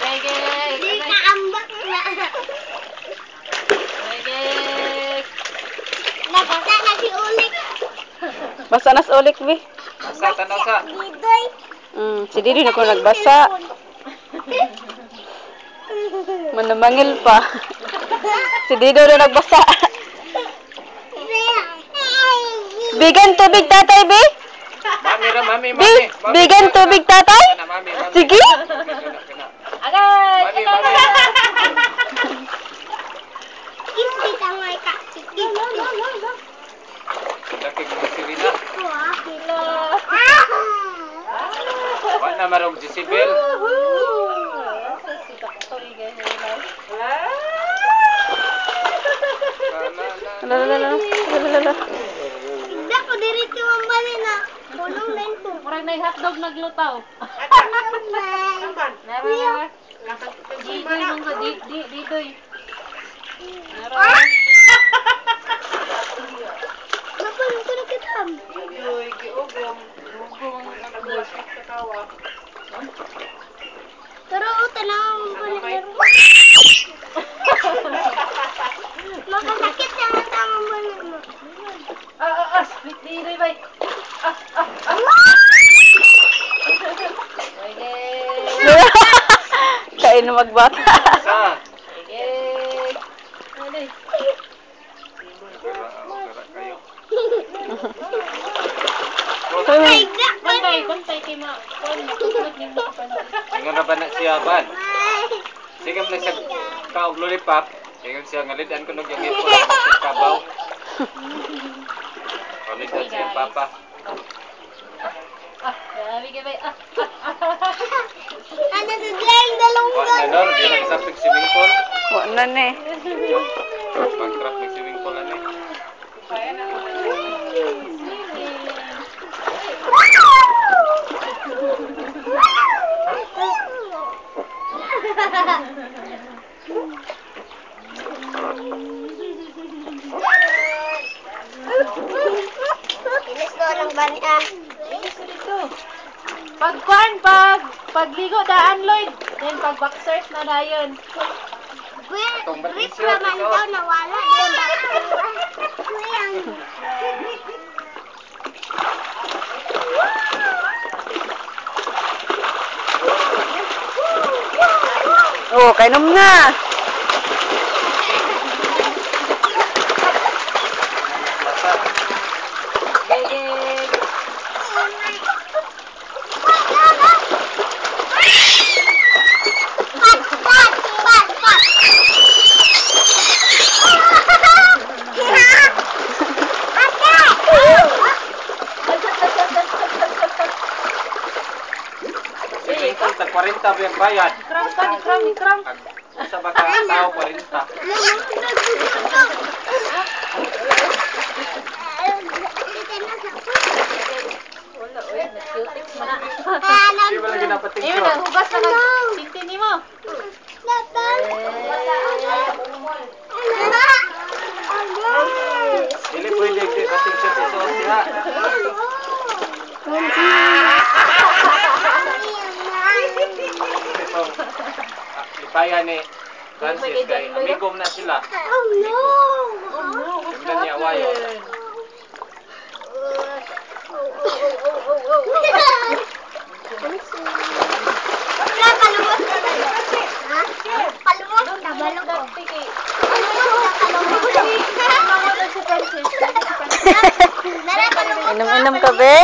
Megek. Di kaambak na. Megek. Nabasa na si Ulik. Basa na sa ulik, Bi. Basa, tanaw sa. Didoy. Si Didi na ko nagbasa. Manamangil pa. Si Dido na nagbasa. Bigan tubig tatay, Bi? Mami ra, mami, Bi, mami. bigan tubig tatay? Kana, mami, mami. Sige. Kana. Agay. Mami, mami. Kiss kita may ka. Kiss. Dakig mo si Rina. Hello. Wala marog Jezebel. Lalalala. Hindi ko diretso ang bali na. Punong na ito. Murag na hotdog naglutaw. Nara. Didoy mong sa didoy. Nara. Napalong ko na kitam. Didoy, giugong. Ugong ang nagbukas sa kawa. Pero tanawang mo balik na. Makasakit siya nga tamang balik mo. Split didoy bay. Kain na magbata. Sa. Megek. Aday. Kayo. Kontay kay ma. Ingon na ba na siya ban? Sige mo siya kaog lollipop. Ingon siya ngalidan ko yung ipon sa kabaw. Ngalidan siya papa. Grabe ka bay. Ano sa dlayang dalunggan? Wa na lor, di na sa swimming pool. Wa na ne. Pag-trap ng swimming pool na Inis ko lang ba niya? Pagligo daan Lloyd. Then pag boxers na dayon. Kuya, Itong ba't rip isyo, naman isyo? daw nawala. Yung Kuya, Oh, kainom na. Megek. swimming pool, tag 40 ba yung bayad? Ikram. Sa baka tao 40. Wala, oy, nag-cutics mo na. Di ba lagi napating Ayun, naghugas na sintin mo. Dili pwede di pating siya sa suot siya. Itong lipayan ni Francis kay amigom na sila. Oh no! Tingnan niya wayo. Wala, palumot na tayo. Ha? Palumot? Nabalog ko. Palumot. Inom-inom ka, be?